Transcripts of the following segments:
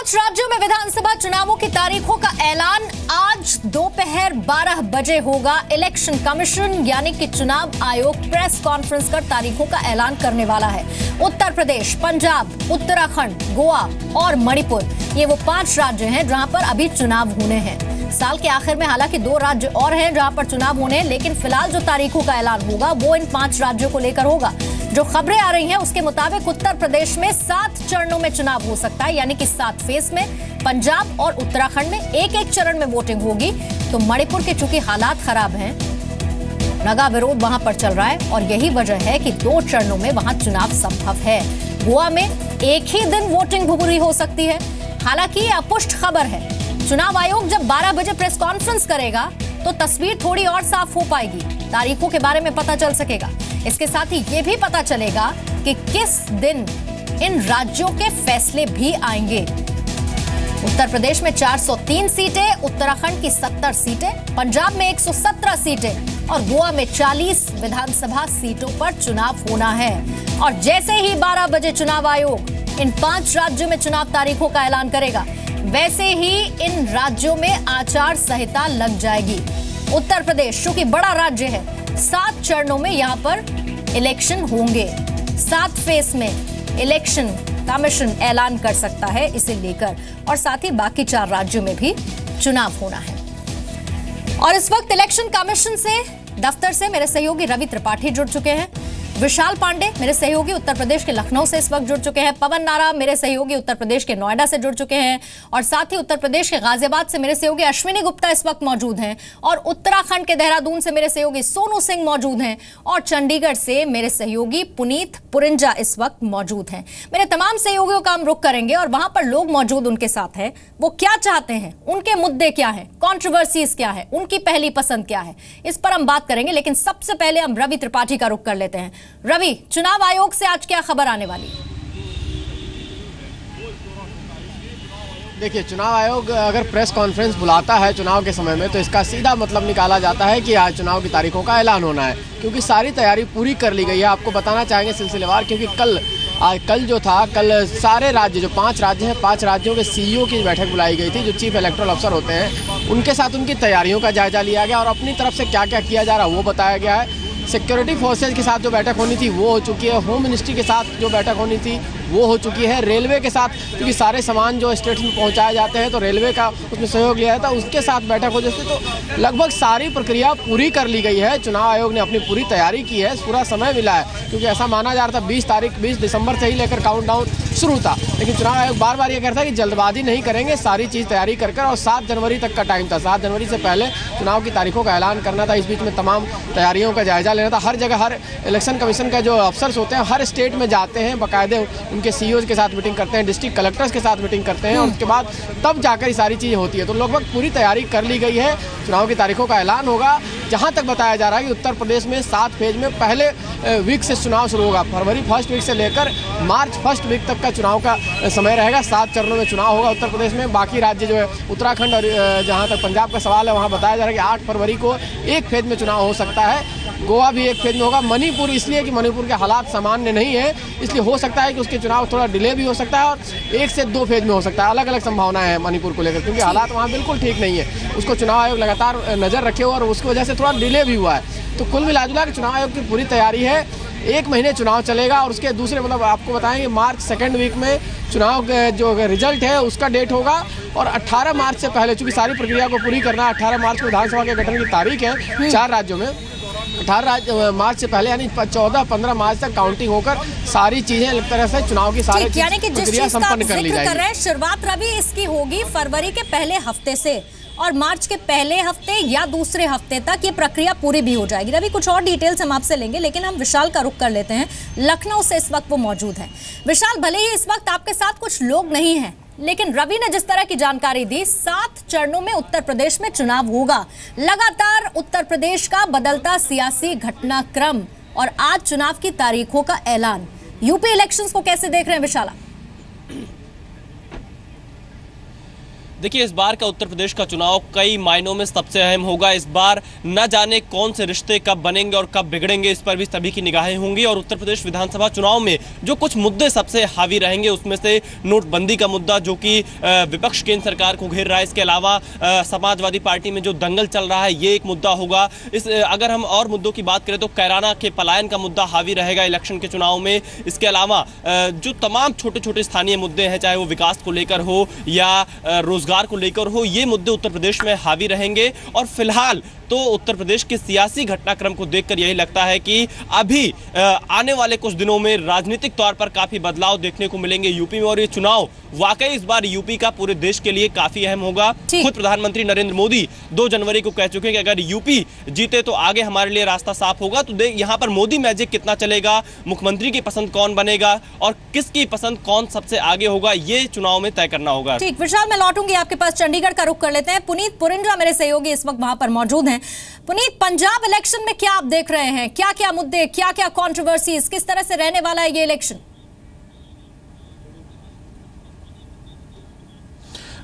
पांच राज्यों में विधानसभा चुनावों की तारीखों का ऐलान आज दोपहर 12 बजे होगा। इलेक्शन कमीशन यानी कि चुनाव आयोग प्रेस कॉन्फ्रेंस कर तारीखों का ऐलान करने वाला है। उत्तर प्रदेश, पंजाब, उत्तराखंड, गोवा और मणिपुर, ये वो 5 राज्य हैं जहां पर अभी चुनाव होने हैं। साल के आखिर में हालांकि 2 राज्य और हैं जहां पर चुनाव होने हैं, लेकिन फिलहाल जो तारीखों का ऐलान होगा वो इन 5 राज्यों को लेकर होगा। जो खबरें आ रही हैं उसके मुताबिक उत्तर प्रदेश में 7 चरणों में चुनाव हो सकता है, यानी कि 7 फेज में। पंजाब और उत्तराखंड में एक चरण में वोटिंग होगी। तो मणिपुर के चूंकि हालात खराब हैं, नगा विरोध वहां पर चल रहा है और यही वजह है कि 2 चरणों में वहां चुनाव संभव है। गोवा में एक ही दिन वोटिंग पूरी हो सकती है। हालांकि ये अपुष्ट खबर है। चुनाव आयोग जब 12 बजे प्रेस कॉन्फ्रेंस करेगा तो तस्वीर थोड़ी और साफ हो पाएगी, तारीखों के बारे में पता चल सकेगा। इसके साथ ही ये भी पता चलेगा कि किस दिन इन राज्यों के फैसले भी आएंगे। उत्तर प्रदेश में 403 सीटें, उत्तराखंड की 70 सीटें, पंजाब में 117 सीटें और गोवा में 40 विधानसभा सीटों पर चुनाव होना है। और जैसे ही 12 बजे चुनाव आयोग इन 5 राज्यों में चुनाव तारीखों का ऐलान करेगा, वैसे ही इन राज्यों में आचार संहिता लग जाएगी। उत्तर प्रदेश चूंकि बड़ा राज्य है, 7 चरणों में यहां पर इलेक्शन होंगे। 7 फेज में इलेक्शन कमीशन ऐलान कर सकता है इसे लेकर, और साथ ही बाकी 4 राज्यों में भी चुनाव होना है। और इस वक्त इलेक्शन कमीशन से दफ्तर से मेरे सहयोगी रवि त्रिपाठी जुड़ चुके हैं। विशाल पांडे मेरे सहयोगी उत्तर प्रदेश के लखनऊ से इस वक्त जुड़ चुके हैं। पवन नारा मेरे सहयोगी उत्तर प्रदेश के नोएडा से जुड़ चुके हैं। और साथ ही उत्तर प्रदेश के गाजियाबाद से मेरे सहयोगी अश्विनी गुप्ता इस वक्त मौजूद हैं। और उत्तराखंड के देहरादून से मेरे सहयोगी सोनू सिंह मौजूद हैं। और चंडीगढ़ से मेरे सहयोगी पुनीत पुरिंजा इस वक्त मौजूद हैं। मेरे तमाम सहयोगियों का हम रुख करेंगे और वहां पर लोग मौजूद उनके साथ हैं। वो क्या चाहते हैं, उनके मुद्दे क्या हैं, कॉन्ट्रोवर्सीज क्या है, उनकी पहली पसंद क्या है, इस पर हम बात करेंगे। लेकिन सबसे पहले हम रवि त्रिपाठी का रुख कर लेते हैं। रवि, चुनाव आयोग से आज क्या खबर आने वाली है? देखिए, चुनाव आयोग अगर प्रेस कॉन्फ्रेंस बुलाता है चुनाव के समय में, तो इसका सीधा मतलब निकाला जाता है कि आज चुनाव की तारीखों का ऐलान होना है, क्योंकि सारी तैयारी पूरी कर ली गई है। आपको बताना चाहेंगे सिलसिलेवार, क्योंकि कल सारे राज्य, जो 5 राज्य हैं, 5 राज्यों के सीईओ की बैठक बुलाई गई थी, जो चीफ इलेक्टोरल अफसर होते हैं, उनके साथ उनकी तैयारियों का जायजा लिया गया और अपनी तरफ से क्या क्या किया जा रहा है वो बताया गया है। सिक्योरिटी फोर्सेज के साथ जो बैठक होनी थी वो हो चुकी है। होम मिनिस्ट्री के साथ जो बैठक होनी थी वो हो चुकी है। रेलवे के साथ, क्योंकि सारे सामान जो स्टेट्स में पहुंचाए जाते हैं तो रेलवे का उसमें सहयोग लिया था, उसके साथ बैठक हो जाती। तो लगभग सारी प्रक्रिया पूरी कर ली गई है। चुनाव आयोग ने अपनी पूरी तैयारी की है, पूरा समय मिला है, क्योंकि ऐसा माना जा रहा था 20 दिसंबर से ही लेकर काउंटडाउन शुरू था। लेकिन चुनाव आयोग बार बार ये कहता है कि जल्दबाजी नहीं करेंगे, सारी चीज़ तैयारी कर और 7 जनवरी तक का टाइम था। 7 जनवरी से पहले चुनाव की तारीखों का ऐलान करना था। इस बीच में तमाम तैयारियों का जायजा लेना था। हर जगह, हर इलेक्शन कमीशन का जो अफसर्स होते हैं हर स्टेट में जाते हैं, बाकायदे उनके सीईओज के साथ मीटिंग करते हैं, डिस्ट्रिक्ट कलेक्टर्स के साथ मीटिंग करते हैं और उसके बाद तब जाकर ये सारी चीज़ें होती है। तो लगभग पूरी तैयारी कर ली गई है। चुनाव की तारीखों का ऐलान होगा। जहां तक बताया जा रहा है कि उत्तर प्रदेश में 7 फेज में पहले वीक से चुनाव शुरू होगा। फरवरी 1st वीक से लेकर मार्च 1st वीक तक का चुनाव का समय रहेगा। 7 चरणों में चुनाव होगा उत्तर प्रदेश में। बाकी राज्य जो है, उत्तराखंड और जहां तक पंजाब का सवाल है, वहां बताया जा रहा है कि 8 फरवरी को एक फेज में चुनाव हो सकता है। गोवा भी एक फेज में होगा। मणिपुर इसलिए कि मणिपुर के हालात सामान्य नहीं है, इसलिए हो सकता है कि उसके चुनाव थोड़ा डिले भी हो सकता है और 1 से 2 फेज में हो सकता है। अलग अलग संभावनाएं हैं मणिपुर को लेकर, क्योंकि हालात वहाँ बिल्कुल ठीक नहीं है। उसको चुनाव आयोग लगातार नज़र रखे और उसकी वजह से थोड़ा डिले भी हुआ है। तो कुल मिलाजुला के चुनाव आयोग की पूरी तैयारी है। 1 महीने चुनाव चलेगा और उसके दूसरे, मतलब आपको बताएंगे, मार्च 2nd वीक में चुनाव जो रिजल्ट है उसका डेट होगा। और 18 मार्च से पहले, चूँकि सारी प्रक्रिया को पूरी करना है, 18 मार्च को विधानसभा के गठन की तारीख है 4 राज्यों में। 18 मार्च से पहले यानी 14-15 मार्च तक काउंटिंग होकर सारी चीजें एक तरह से चुनाव की सारी प्रक्रिया संपन्न कर ली जाएगी। शुरुआत रवि इसकी होगी फरवरी के पहले हफ्ते से और मार्च के पहले हफ्ते या दूसरे हफ्ते तक ये प्रक्रिया पूरी भी हो जाएगी। रवि, कुछ और डिटेल्स हम आपसे लेंगे, लेकिन हम विशाल का रुख कर लेते हैं। लखनऊ से इस वक्त वो मौजूद है। विशाल, भले ही इस वक्त आपके साथ कुछ लोग नहीं हैं, लेकिन रवि ने जिस तरह की जानकारी दी, 7 चरणों में उत्तर प्रदेश में चुनाव होगा। लगातार उत्तर प्रदेश का बदलता सियासी घटनाक्रम और आज चुनाव की तारीखों का ऐलान। यूपी इलेक्शंस को कैसे देख रहे हैं विशाला? देखिए, इस बार का उत्तर प्रदेश का चुनाव कई मायनों में सबसे अहम होगा। इस बार न जाने कौन से रिश्ते कब बनेंगे और कब बिगड़ेंगे, इस पर भी सभी की निगाहें होंगी। और उत्तर प्रदेश विधानसभा चुनाव में जो कुछ मुद्दे सबसे हावी रहेंगे, उसमें से नोटबंदी का मुद्दा, जो कि विपक्ष केंद्र सरकार को घेर रहा है। इसके अलावा समाजवादी पार्टी में जो दंगल चल रहा है, ये एक मुद्दा होगा। अगर हम और मुद्दों की बात करें तो कैराना के पलायन का मुद्दा हावी रहेगा इलेक्शन के चुनाव में। इसके अलावा जो तमाम छोटे छोटे स्थानीय मुद्दे हैं, चाहे वो विकास को लेकर हो या रोजगार को लेकर हो, ये मुद्दे उत्तर प्रदेश में हावी रहेंगे। और फिलहाल तो उत्तर प्रदेश के सियासी घटनाक्रम को देखकर यही लगता है कि अभी आने वाले कुछ दिनों में राजनीतिक तौर पर काफी बदलाव देखने को मिलेंगे यूपी में। और ये चुनाव वाकई इस बार यूपी का पूरे देश के लिए काफी अहम होगा। खुद प्रधानमंत्री नरेंद्र मोदी 2 जनवरी को कह चुके हैं कि अगर यूपी जीते तो आगे हमारे लिए रास्ता साफ होगा। तो यहाँ पर मोदी मैजिक कितना चलेगा, मुख्यमंत्री की पसंद कौन बनेगा और किसकी पसंद कौन सबसे आगे होगा, ये चुनाव में तय करना होगा। ठीक, विशाल, मैं लौटूंगी आपके पास। चंडीगढ़ का रुख कर लेते हैं। पुनीत पुरिंजा मेरे सहयोगी इस वक्त वहां पर मौजूद हैं। पुनीत, पंजाब इलेक्शन में क्या आप देख रहे हैं? क्या क्या मुद्दे, क्या क्या कंट्रोवर्सीज, किस तरह से रहने वाला है ये इलेक्शन?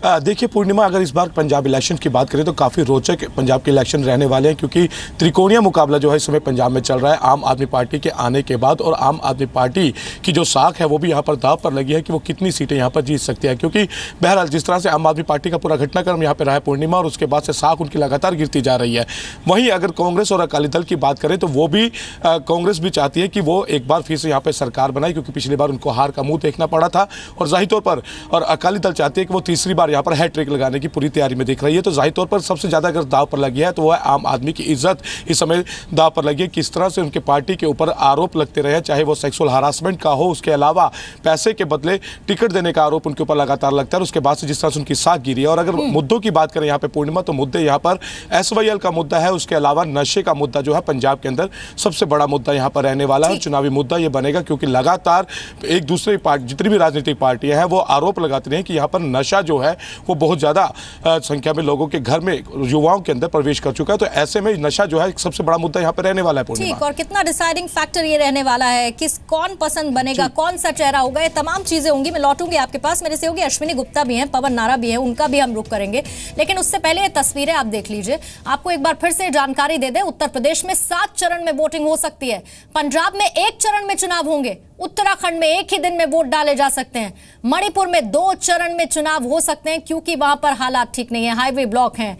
देखिए पूर्णिमा, अगर इस बार पंजाब इलेक्शन की बात करें तो काफ़ी रोचक पंजाब के इलेक्शन रहने वाले हैं, क्योंकि त्रिकोणीय मुकाबला जो है इस समय पंजाब में चल रहा है। आम आदमी पार्टी के आने के बाद और आम आदमी पार्टी की जो साख है वो भी यहाँ पर दाव पर लगी है कि वो कितनी सीटें यहाँ पर जीत सकती है। क्योंकि बहरहाल जिस तरह से आम आदमी पार्टी का पूरा घटनाक्रम यहाँ पर रहा है पूर्णिमा, और उसके बाद से साख उनकी लगातार गिरती जा रही है। वहीं अगर कांग्रेस और अकाली दल की बात करें तो वो भी कांग्रेस भी चाहती है कि वो एक बार फिर से यहाँ पर सरकार बनाए, क्योंकि पिछली बार उनको हार का मुँह देखना पड़ा था। और जाहिर तौर पर और अकाली दल चाहती है कि वो तीसरी बार यहाँ पर हैट्रिक लगाने की पूरी तैयारी में दिख रही है। तो जाहिर तौर पर सबसे ज्यादा अगर दाव पर लगी है तो वो है आम आदमी की इज्जत इस समय दाव पर लगी है। किस तरह से उनके पार्टी के ऊपर आरोप लगते रहे, चाहे वो सेक्सुअल हरासमेंट का हो, उसके अलावा पैसे के बदले टिकट देने का आरोप उनके ऊपर लगातार लगता है। उसके बाद से जिस तरह से उनकी साख गिरी है। और अगर मुद्दों की बात करें यहाँ पे पूर्णिमा, तो मुद्दे यहाँ पर SYL का मुद्दा है, उसके अलावा नशे का मुद्दा जो है पंजाब के अंदर सबसे बड़ा मुद्दा यहाँ पर रहने वाला है। चुनावी मुद्दा ये बनेगा, क्योंकि लगातार एक दूसरे पार्टी, जितनी भी राजनीतिक पार्टियां हैं, वो आरोप लगाती हैं कि यहाँ पर नशा जो है वो बहुत ज्यादा संख्या में लोगों के घर में, युवाओं के अंदर प्रवेश कर चुका है। तो ऐसे में नशा जो है सबसे बड़ा मुद्दा यहाँ पे रहने वाला है पूर्णिमा। ठीक, और कितना डिसाइडिंग फैक्टर ये रहने वाला है, कौन पसंद बनेगा, कौन सा चेहरा होगा, ये तमाम चीजें होंगी। मैं लौटूंगी आपके पास। मेरे सहयोगी अश्विनी गुप्ता भी हैं, पवन नारा भी है, उनका भी हम रुख करेंगे। लेकिन उससे पहले ये तस्वीरें आप देख लीजिए। आपको एक बार फिर से जानकारी दे दें, उत्तर प्रदेश में 7 चरण में वोटिंग हो सकती है। पंजाब में 1 चरण में चुनाव होंगे। उत्तराखंड में 1 ही दिन में वोट डाले जा सकते हैं। मणिपुर में 2 चरण में चुनाव हो सकते हैं, क्योंकि वहां पर हालात ठीक नहीं है, हाईवे ब्लॉक हैं।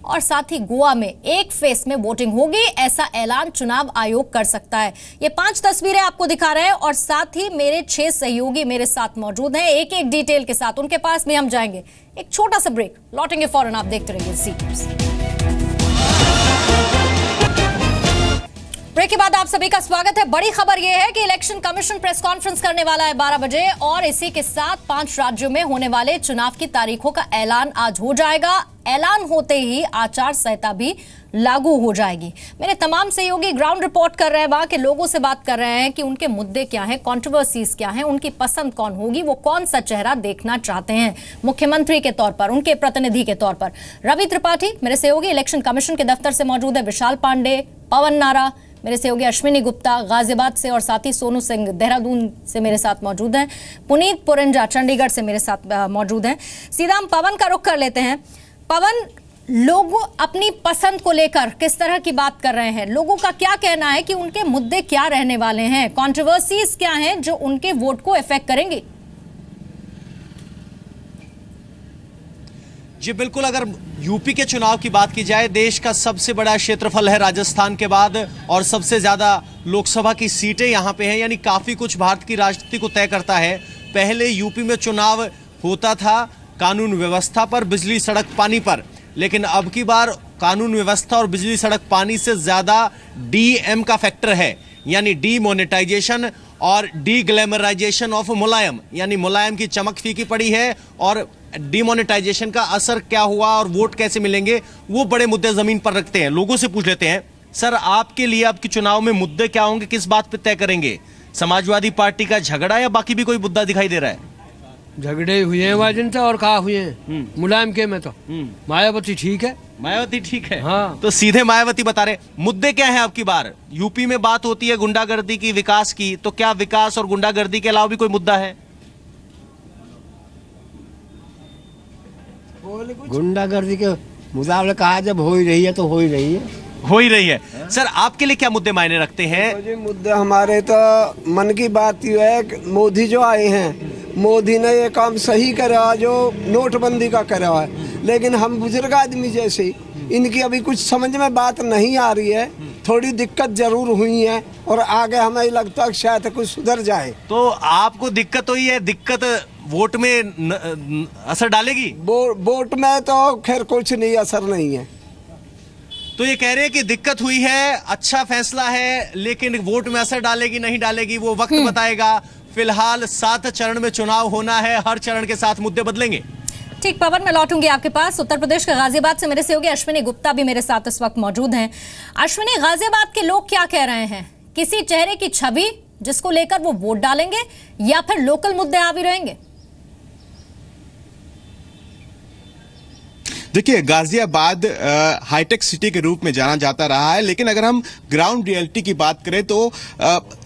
और साथ ही गोवा में 1 फेस में वोटिंग होगी, ऐसा ऐलान चुनाव आयोग कर सकता है। ये 5 तस्वीरें आपको दिखा रहे हैं और साथ ही मेरे 6 सहयोगी मेरे साथ मौजूद हैं, एक एक डिटेल के साथ। उनके पास भी हम जाएंगे। एक छोटा सा ब्रेक, लौटेंगे फौरन। आप देखते रहिए सीक्रेट्स। ब्रेक के बाद आप सभी का स्वागत है। बड़ी खबर यह है कि इलेक्शन कमीशन प्रेस कॉन्फ्रेंस करने वाला है 12 बजे, और इसी के साथ 5 राज्यों में होने वाले चुनाव की तारीखों का ऐलान आज हो जाएगा। ऐलान होते ही आचार संहिता भी लागू हो जाएगी। मेरे तमाम सहयोगी ग्राउंड रिपोर्ट कर रहे हैं, वहां के लोगों से बात कर रहे हैं कि उनके मुद्दे क्या हैं, कंट्रोवर्सीज क्या हैं, उनकी पसंद कौन होगी, वो कौन सा चेहरा देखना चाहते हैं मुख्यमंत्री के तौर पर, उनके प्रतिनिधि के तौर पर। रवि त्रिपाठी मेरे सहयोगी इलेक्शन कमीशन के दफ्तर से मौजूद है, विशाल पांडे, पवन नारा मेरे सहयोगी, अश्विनी गुप्ता गाजियाबाद से, और साथ ही सोनू सिंह देहरादून से मेरे साथ मौजूद हैं, पुनीत पुरिंजा चंडीगढ़ से मेरे साथ मौजूद हैं। सीधा हम पवन का रुख कर लेते हैं। पवन, लोग अपनी पसंद को लेकर किस तरह की बात कर रहे हैं? लोगों का क्या कहना है कि उनके मुद्दे क्या रहने वाले हैं, कंट्रोवर्सीज क्या हैं जो उनके वोट को इफेक्ट करेंगी? जी बिल्कुल, अगर यूपी के चुनाव की बात की जाए, देश का सबसे बड़ा क्षेत्रफल है राजस्थान के बाद, और सबसे ज्यादा लोकसभा की सीटें यहाँ पे हैं, यानी काफी कुछ भारत की राजनीति को तय करता है। पहले यूपी में चुनाव होता था कानून व्यवस्था पर, बिजली सड़क पानी पर, लेकिन अब की बार कानून व्यवस्था और बिजली सड़क पानी से ज्यादा डीएम का फैक्टर है, यानी डीमोनेटाइजेशन और डीग्लैमराइजेशन ऑफ मुलायम, यानी मुलायम की चमक फीकी पड़ी है, और डीमोनेटाइजेशन का असर क्या हुआ और वोट कैसे मिलेंगे, वो बड़े मुद्दे जमीन पर रखते हैं। लोगों से पूछ लेते हैं, सर आपके लिए आपके चुनाव में मुद्दे क्या होंगे, किस बात पे तय करेंगे? समाजवादी पार्टी का झगड़ा या बाकी भी कोई मुद्दा दिखाई दे रहा है? झगड़े हुए हैं वाजन से, और कहा हुए हैं मुलायम के में तो मायावती ठीक है। मायावती ठीक है, हाँ। तो सीधे मायावती बता रहे। मुद्दे क्या है आपकी बार? यूपी में बात होती है गुंडागर्दी की, विकास की, तो क्या विकास और गुंडागर्दी के अलावा भी कोई मुद्दा है? गुंडागर्दी के मुकाबले कहा जब हो ही रही है तो हो ही रही है। हो ही रही है। सर आपके लिए क्या मुद्दे मायने रखते हैं? मुझे मुद्दे हमारे तो मन की बात ये है कि मोदी जो आए हैं, मोदी ने ये काम सही करा जो नोटबंदी का करा है, लेकिन हम बुजुर्ग आदमी जैसे इनकी अभी कुछ समझ में बात नहीं आ रही है। थोड़ी दिक्कत जरूर हुई है और आगे हमें लगता है शायद कुछ सुधर जाए। तो आपको दिक्कत हुई है, दिक्कत वोट में असर डालेगी? वोट में तो खैर कुछ नहीं असर नहीं है। तो ये कह रहे हैं कि दिक्कत हुई है, अच्छा फैसला है, लेकिन वोट में असर डालेगी नहीं डालेगी वो वक्त बताएगा। फिलहाल 7 चरण में चुनाव होना है, हर चरण के साथ मुद्दे बदलेंगे। ठीक पवन, मैं लौटूंगी आपके पास। उत्तर प्रदेश के गाजियाबाद से मेरे सहयोगी अश्विनी गुप्ता भी मेरे साथ इस वक्त मौजूद हैं। अश्विनी, गाजियाबाद के लोग क्या कह रहे हैं? किसी चेहरे की छवि जिसको लेकर वो वोट डालेंगे या फिर लोकल मुद्दे हावी रहेंगे? देखिए, गाजियाबाद हाईटेक सिटी के रूप में जाना जाता रहा है, लेकिन अगर हम ग्राउंड रियलिटी की बात करें तो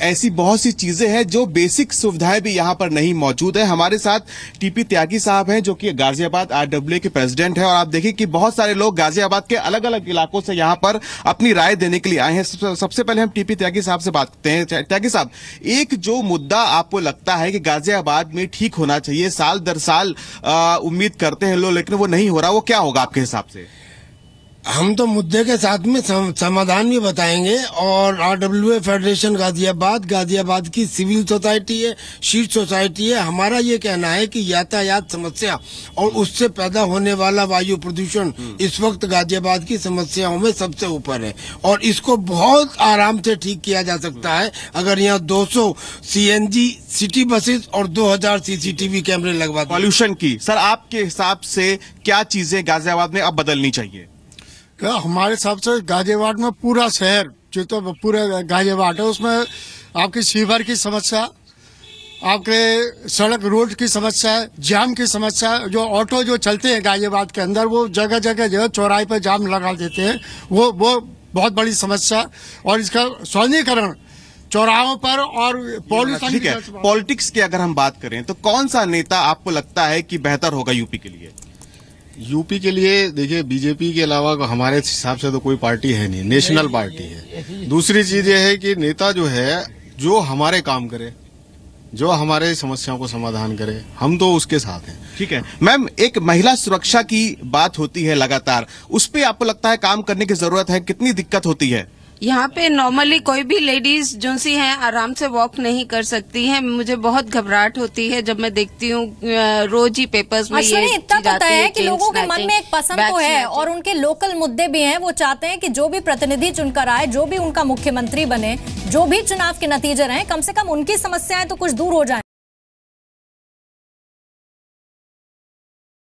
ऐसी बहुत सी चीजें हैं जो बेसिक सुविधाएं भी यहां पर नहीं मौजूद है। हमारे साथ टीपी त्यागी साहब हैं जो कि गाजियाबाद आरडब्ल्यूए के प्रेसिडेंट हैं, और आप देखिए कि बहुत सारे लोग गाजियाबाद के अलग अलग इलाकों से यहां पर अपनी राय देने के लिए आए हैं। सबसे पहले हम टीपी त्यागी साहब से बात करते हैं। त्यागी साहब, एक जो मुद्दा आपको लगता है कि गाजियाबाद में ठीक होना चाहिए, साल दर साल उम्मीद करते हैं लोग, लेकिन वो नहीं हो रहा, वो क्या होगा आपके हिसाब से? हम तो मुद्दे के साथ में समाधान भी बताएंगे। और आरडब्ल्यूए फेडरेशन गाजियाबाद की सिविल सोसाइटी है, शीट सोसाइटी है। हमारा ये कहना है कि यातायात समस्या और उससे पैदा होने वाला वायु प्रदूषण इस वक्त गाजियाबाद की समस्याओं में सबसे ऊपर है, और इसको बहुत आराम से ठीक किया जा सकता है अगर यहाँ 200 सीएनजी सिटी बसेस और 2000 सीसीटीवी कैमरे लगवा दें। पॉल्यूशन की सर आपके हिसाब से क्या चीजें गाजियाबाद में अब बदलनी चाहिए? हमारे हिसाब से गाजियाबाद में पूरा शहर जो तो पूरा गाजियाबाद है, उसमें आपकी सीवर की समस्या, आपके सड़क रोड की समस्या है, जाम की समस्या है। जो ऑटो जो चलते हैं गाजियाबाद के अंदर वो जगह जगह जो चौराहे पर जाम लगा देते हैं, वो बहुत बड़ी समस्या। और इसका सौंदर्यीकरण चौराहों पर और पॉल्यूशन। ठीक है, पॉलिटिक्स की अगर हम बात करें तो कौन सा नेता आपको लगता है कि बेहतर होगा यूपी के लिए? यूपी के लिए देखिए, बीजेपी के अलावा हमारे हिसाब से तो कोई पार्टी है नहीं, नेशनल पार्टी है। दूसरी चीज ये है कि नेता जो है जो हमारे काम करे, जो हमारे समस्याओं को समाधान करे, हम तो उसके साथ हैं। ठीक है मैम, एक महिला सुरक्षा की बात होती है लगातार, उस पे आपको लगता है काम करने की जरूरत है? कितनी दिक्कत होती है? यहाँ पे नॉर्मली कोई भी लेडीज जो सी हैं आराम से वॉक नहीं कर सकती हैं। मुझे बहुत घबराहट होती है जब मैं देखती हूँ रोज ही पेपर्स में ये इतना तो तय है कि लोगों के मन में एक पसंद तो है और उनके लोकल मुद्दे भी हैं। वो चाहते हैं कि जो भी प्रतिनिधि चुनकर आए, जो भी उनका मुख्यमंत्री बने, जो भी चुनाव के नतीजे रहे, कम से कम उनकी समस्याएं तो कुछ दूर हो जाए।